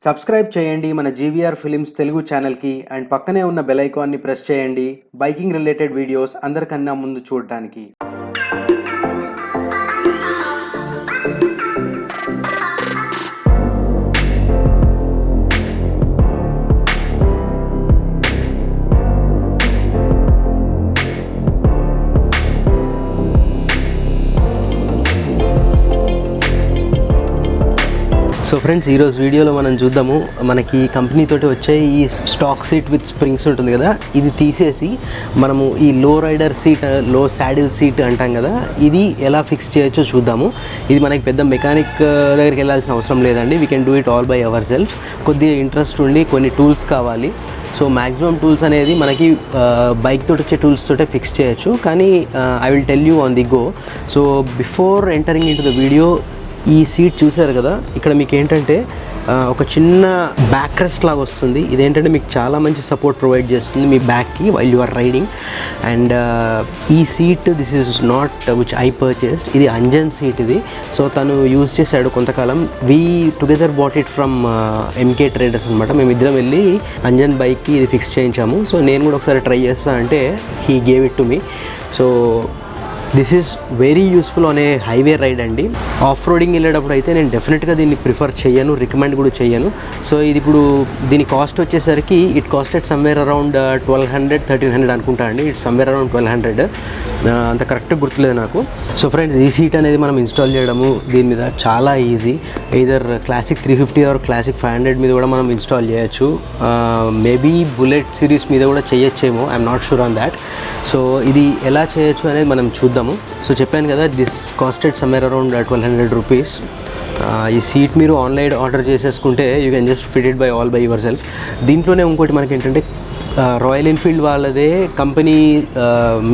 Subscribe చేయండి మన GVR films Telugu ఛానల్కి అండ్ పక్కనే ఉన్న బెల్ ఐకాన్ని ప్రెస్ చేయండి బైకింగ్ రిలేటెడ్ వీడియోస్ అందరికన్నా ముందు చూడడానికి. సో ఫ్రెండ్స్, ఈరోజు వీడియోలో మనం చూద్దాము మనకి కంపెనీ తోటి వచ్చే ఈ స్టాక్ సీట్ విత్ స్ప్రింగ్స్ ఉంటుంది కదా, ఇది తీసేసి మనము ఈ లో రైడర్ సీట్, లో శాడిల్ సీట్ అంటాం కదా, ఇది ఎలా ఫిక్స్ చేయొచ్చో చూద్దాము. ఇది మనకి పెద్ద మెకానిక్ దగ్గరికి వెళ్ళాల్సిన అవసరం లేదండి. We can do it all by our self. కొద్దిగా ఇంట్రెస్ట్ ఉండి కొన్ని టూల్స్ కావాలి. సో మ్యాక్సిమం టూల్స్ అనేది మనకి బైక్ తోటి వచ్చే టూల్స్ తోటే ఫిక్స్ చేయొచ్చు. కానీ I will tell you on the go. So before entering in to the video, ఈ సీట్ చూసారు కదా, ఇక్కడ మీకు ఏంటంటే ఒక చిన్న బ్యాక్ రెస్ట్ లాగా వస్తుంది. ఇదేంటంటే మీకు చాలా మంచి సపోర్ట్ ప్రొవైడ్ చేస్తుంది మీ బ్యాక్కి while you are riding. And ఈ seat this is not which I purchased, ఇది అంజన్ సీట్ ఇది. సో తను యూజ్ చేశాడు కొంతకాలం. We together bought it from MK traders అనమాట. మేమిద్దరం వెళ్ళి అంజన్ బైక్కి ఇది ఫిక్స్ చేయించాము. సో నేను కూడా ఒకసారి ట్రై చేస్తా అంటే he gave it to me. So this is very useful on a highway ride అండి. ఆఫ్ రోడింగ్ వెళ్ళేటప్పుడు అయితే నేను డెఫినెట్గా దీన్ని ప్రిఫర్ చేయను, రికమెండ్ కూడా చేయను. సో ఇది ఇప్పుడు దీని కాస్ట్ వచ్చేసరికి ఇట్ కాస్టెడ్ సమ్వేర్ అరౌండ్ 1200-1300 అనుకుంటా అండి. ఇట్స్ సమ్వేర్ అరౌండ్ 1200, అంత కరెక్ట్గా గుర్తులేదు నాకు. సో ఫ్రెండ్స్, ఈ సీట్ అనేది మనం ఇన్స్టాల్ చేయడము దీని మీద చాలా easy. Either classic 350 or classic 500 మీద కూడా మనం ఇన్స్టాల్ చేయొచ్చు. మేబీ బుల్లెట్ సిరీస్ మీద కూడా చేయొచ్చేమో, I'm not sure on that. So ఇది ఎలా చేయొచ్చు అనేది మనం చూద్దాము. సో చెప్పాను కదా, this costed somewhere around 1200 rupees. ఈ సీట్ మీరు ఆన్లైన్ ఆర్డర్ చేసేసుకుంటే you can just fit it by all by yourself. దీంట్లోనే ఇంకోటి మనకి ఏంటంటే రాయల్ ఎన్ఫీల్డ్ వాళ్ళదే కంపెనీ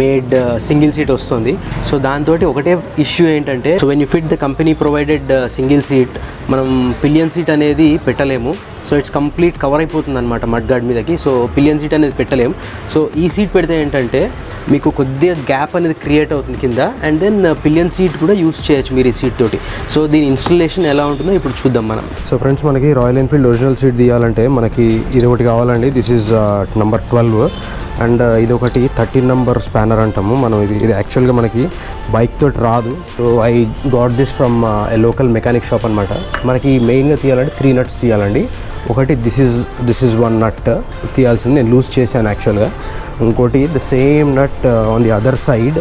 మేడ్ సింగిల్ సీట్ వస్తుంది. సో దాంతో ఒకటే ఇష్యూ ఏంటంటే, so when you fit the company provided single seat, మనం పిలియన్ సీట్ అనేది పెట్టలేము. సో ఇట్స్ కంప్లీట్ కవర్ అయిపోతుంది అనమాట మడ్ గార్డ్ మీదకి. సో పిలియన్ సీట్ అనేది పెట్టలేము. సో ఈ సీట్ పెడితే ఏంటంటే మీకు కొద్దిగా గ్యాప్ అనేది క్రియేట్ అవుతుంది కింద, అండ్ దెన్ పిలియన్ సీట్ కూడా యూస్ చేయొచ్చు మీరు ఈ సీట్ తోటి. సో దీని ఇన్స్టలేషన్ ఎలా ఉంటుందో ఇప్పుడు చూద్దాం మనం. సో ఫ్రెండ్స్, మనకి రాయల్ ఎన్ఫీల్డ్ ఒరిజినల్ సీట్ తీయాలంటే మనకి ఇది ఒకటి కావాలండి. దిస్ ఈజ్ నెంబర్ 12 అండ్ ఇది ఒకటి 13 నెంబర్ స్పానర్ అంటాము మనం. ఇది యాక్చువల్గా మనకి బైక్ తోటి రాదు. So I got this from A local mechanic shop అనమాట. మనకి మెయిన్గా తీయాలంటే 3 నట్స్ తీయాలండి. ఒకటి దిస్ ఈజ్ 1 నట్ తీయాల్సింది, నేను లూజ్ చేశాను యాక్చువల్గా. ఇంకోటి the same nut on the other side,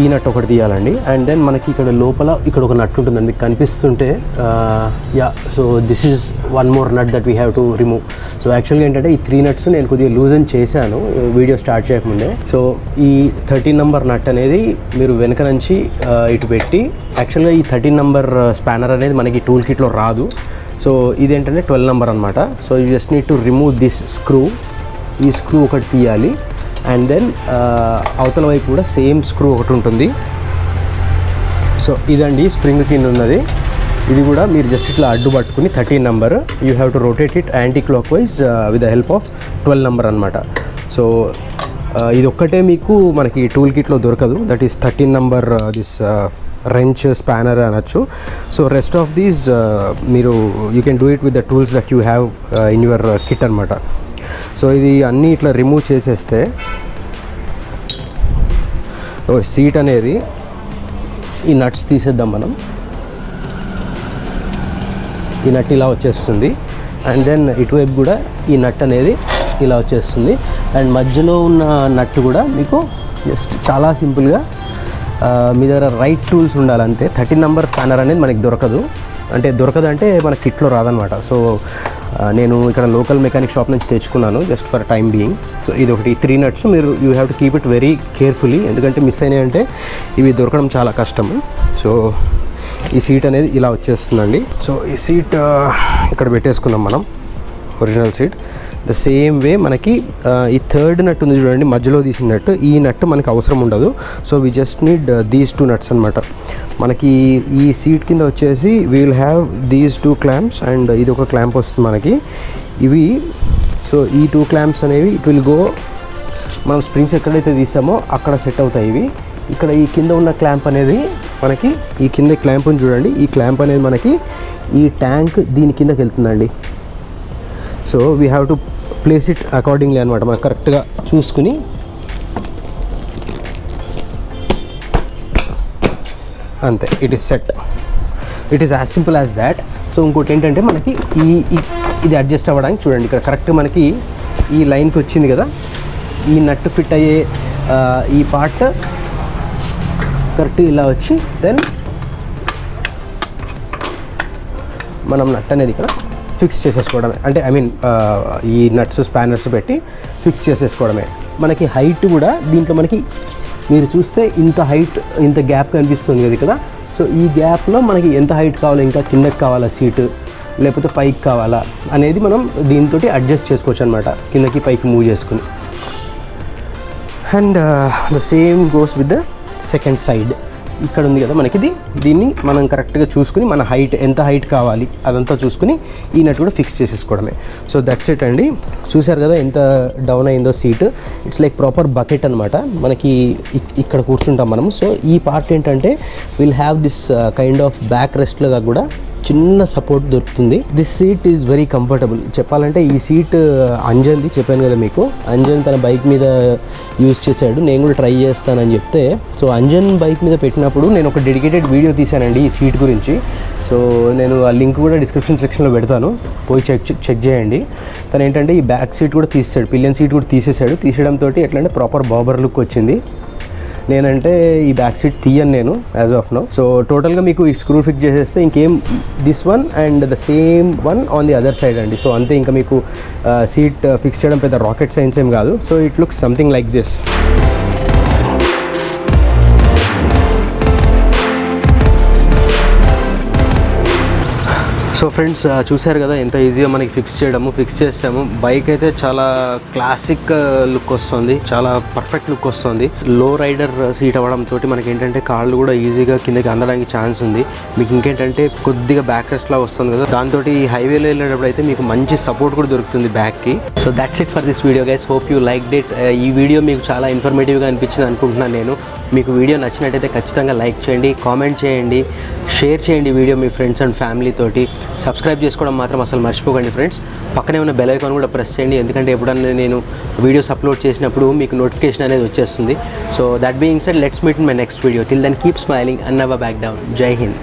ఈ నట్ ఒకటి తీయాలండి. అండ్ దెన్ మనకి ఇక్కడ లోపల ఇక్కడ ఒక నట్ ఉంటుందండి, మీకు కనిపిస్తుంటే yeah. So this is 1 more nut that we have to remove. So యాక్చువల్గా ఏంటంటే ఈ 3 నట్స్ నేను కొద్దిగా లూజన్ చేశాను వీడియో స్టార్ట్ చేయకముందే. సో ఈ 13 నెంబర్ నట్ అనేది మీరు వెనక నుంచి ఇటు పెట్టి, యాక్చువల్గా ఈ 13 నెంబర్ స్పానర్ అనేది మనకి టూల్ కిట్లో రాదు. సో ఇదేంటంటే 12 నెంబర్ అనమాట. So you just need to remove this screw. ఈ స్క్రూ ఒకటి తీయాలి. అండ్ దెన్ అవతల వైపు కూడా సేమ్ స్క్రూ ఒకటి ఉంటుంది. సో ఇదండి స్ప్రింగ్ కింద ఉన్నది. ఇది కూడా మీరు జస్ట్ ఇట్లా అడ్డు పట్టుకుని 13 number you have to rotate it anti clock wise with the help of 12 number అనమాట. సో ఇది ఒక్కటే మీకు మనకి టూల్ కిట్లో దొరకదు. That is 13 number this wrench spanner అనొచ్చు. సో రెస్ట్ ఆఫ్ దీస్ మీరు you can do it with the tools that you have in your kit అనమాట. So ఇది అన్నీ ఇట్లా రిమూవ్ చేసేస్తే సీట్ అనేది, ఈ నట్స్ తీసేద్దాం మనం. ఈ నట్ ఇలా వచ్చేస్తుంది. అండ్ దెన్ ఇటువైపు కూడా ఈ నట్ అనేది ఇలా వచ్చేస్తుంది. అండ్ మధ్యలో ఉన్న నట్ కూడా మీకు జస్ట్ చాలా సింపుల్గా మీ దగ్గర రైట్ టూల్స్ ఉండాలంతే. 13 నెంబర్ స్పానర్ అనేది మనకి దొరకదు అంటే మన కిట్లో రాదనమాట. సో నేను ఇక్కడ లోకల్ మెకానిక్ షాప్ నుంచి తెచ్చుకున్నాను just for time being. So ఇది ఒకటి 3 నట్స్ మీరు you have to keep it very carefully, ఎందుకంటే మిస్ అయినాయి అంటే ఇవి దొరకడం చాలా కష్టము. సో ఈ సీట్ అనేది ఇలా వచ్చేస్తుందండి. సో ఈ సీట్ ఇక్కడ పెట్టేసుకున్నాం మనం, original seat. The same way మనకి ఈ 3rd నట్ ఉంది చూడండి, మధ్యలో తీసినట్టు. ఈ నట్ మనకి అవసరం ఉండదు. So we just need these 2 nuts అనమాట. మనకి ఈ సీట్ కింద వచ్చేసి we will have these 2 clamps and ఇది ఒక క్లాంప్ వస్తుంది మనకి ఇవి. సో ఈ 2 క్లాంప్స్ అనేవి ఇట్ విల్ గో, మనం స్ప్రింగ్స్ ఎక్కడైతే తీసామో అక్కడ సెట్ అవుతాయి ఇవి. ఇక్కడ ఈ కింద ఉన్న క్లాంప్ అనేది మనకి, ఈ కింద క్లాంప్ చూడండి, ఈ క్లాంప్ అనేది మనకి ఈ ట్యాంక్ దీని కిందకి వెళ్తుందండి. So we have to place it accordingly అనమాట. మనం కరెక్ట్గా చూసుకుని అంతే, it is set. It is as simple as that. So ఇంకోటి ఏంటంటే మనకి ఇది అడ్జస్ట్ అవ్వడానికి చూడండి, ఇక్కడ కరెక్ట్ మనకి ఈ లైన్కి వచ్చింది కదా, ఈ నట్టు ఫిట్ అయ్యే ఈ పార్ట్ కరెక్ట్ ఇలా వచ్చి దెన్ మనం నట్ అనేది ఇక్కడ ఫిక్స్ చేసేసుకోవడమే. అంటే ఐ మీన్ ఈ నట్స్ స్పానర్స్ పెట్టి ఫిక్స్ చేసేసుకోవడమే. మనకి హైట్ కూడా దీంట్లో మనకి మీరు చూస్తే ఇంత గ్యాప్ కనిపిస్తుంది కదా ఇక్కడ. సో ఈ గ్యాప్లో మనకి ఎంత హైట్ కావాలో, ఇంకా కిందకి కావాలా సీటు లేకపోతే పైకి కావాలా అనేది మనం దీంతో అడ్జస్ట్ చేసుకోవచ్చు అనమాట, కిందకి పైకి మూవ్ చేసుకుని. And the same goes with the second side. ఇక్కడ ఉంది కదా మనకి దీన్ని మనం కరెక్ట్గా చూసుకుని మన హైట్ ఎంత హైట్ కావాలి అదంతా చూసుకుని ఈ నట్ కూడా ఫిక్స్ చేసేసుకోవడమే. సో దట్స్ ఇట్ అండి. చూసారు కదా ఎంత డౌన్ అయిందో seat. It's like proper bucket అనమాట. మనకి ఇక్కడ కూర్చుంటాం మనం. సో ఈ పార్ట్ ఏంటంటే will have this kind of back రెస్ట్లాగా కూడా చిన్న సపోర్ట్ దొరుకుతుంది. This seat is very comfortable. చెప్పాలంటే ఈ సీట్ అంజన్ది, చెప్పాను కదా మీకు, అంజన్ తన బైక్ మీద యూజ్ చేశాడు, నేను కూడా ట్రై చేస్తానని చెప్తే, సో అంజన్ బైక్ మీద పెట్టినప్పుడు నేను ఒక డెడికేటెడ్ వీడియో తీశానండి ఈ సీట్ గురించి. సో నేను ఆ లింక్ కూడా డిస్క్రిప్షన్ సెక్షన్లో పెడతాను, పోయి చెక్ చేయండి. తను ఏంటంటే ఈ బ్యాక్ సీట్ కూడా తీసాడు, పిలియన్ సీట్ కూడా తీసేసాడు. తీసేయడంతో ఎట్లా అంటే ప్రాపర్ బాబర్ లుక్ వచ్చింది. నేనంటే ఈ బ్యాక్ సీట్ తీయను నేను యాజ్ ఆఫ్ నౌ. సో టోటల్గా మీకు ఈ స్క్రూ ఫిక్స్ చేసేస్తే ఇంకేం this one and the same one on the other side అండి. సో అంతే, ఇంకా మీకు సీట్ ఫిక్స్ చేయడం పెద్ద రాకెట్ సైన్స్ ఏం కాదు. So it looks something like this. So friends చూసారు కదా ఎంత ఈజీగా మనకి ఫిక్స్ చేసాము. బైక్ అయితే చాలా క్లాసిక్ లుక్ వస్తుంది, చాలా పర్ఫెక్ట్ లుక్ వస్తుంది. లో రైడర్ సీట్ అవ్వడంతో మనకి ఏంటంటే కాళ్ళు కూడా ఈజీగా కిందకి అందడానికి ఛాన్స్ ఉంది. మీకు ఇంకేంటంటే కొద్దిగా బ్యాక్ రెస్ట్ లాగా వస్తుంది కదా, దాంతో హైవేలో వెళ్ళేటప్పుడు అయితే మీకు మంచి సపోర్ట్ కూడా దొరుకుతుంది బ్యాక్కి. So that's it for this video guys. Hope you liked it. ఈ వీడియో మీకు చాలా ఇన్ఫర్మేటివ్గా అనిపించింది అనుకుంటున్నాను నేను. మీకు వీడియో నచ్చినట్టయితే ఖచ్చితంగా లైక్ చేయండి, కామెంట్ చేయండి, షేర్ చేయండి video me friends and family తోటి. సబ్స్క్రైబ్ చేసుకోవడం మాత్రం అసలు మర్చిపోకండి ఫ్రెండ్స్. పక్కనే ఉన్న బెల్ ఐకాన్ కూడా ప్రెస్ చేయండి, ఎందుకంటే ఎప్పుడన్నా నేను వీడియోస్ అప్లోడ్ చేసినప్పుడు మీకు నోటిఫికేషన్ అనేది వచ్చేస్తుంది. So that being said, let's meet in my next video. Till then keep smiling and never back down. జై హింద్.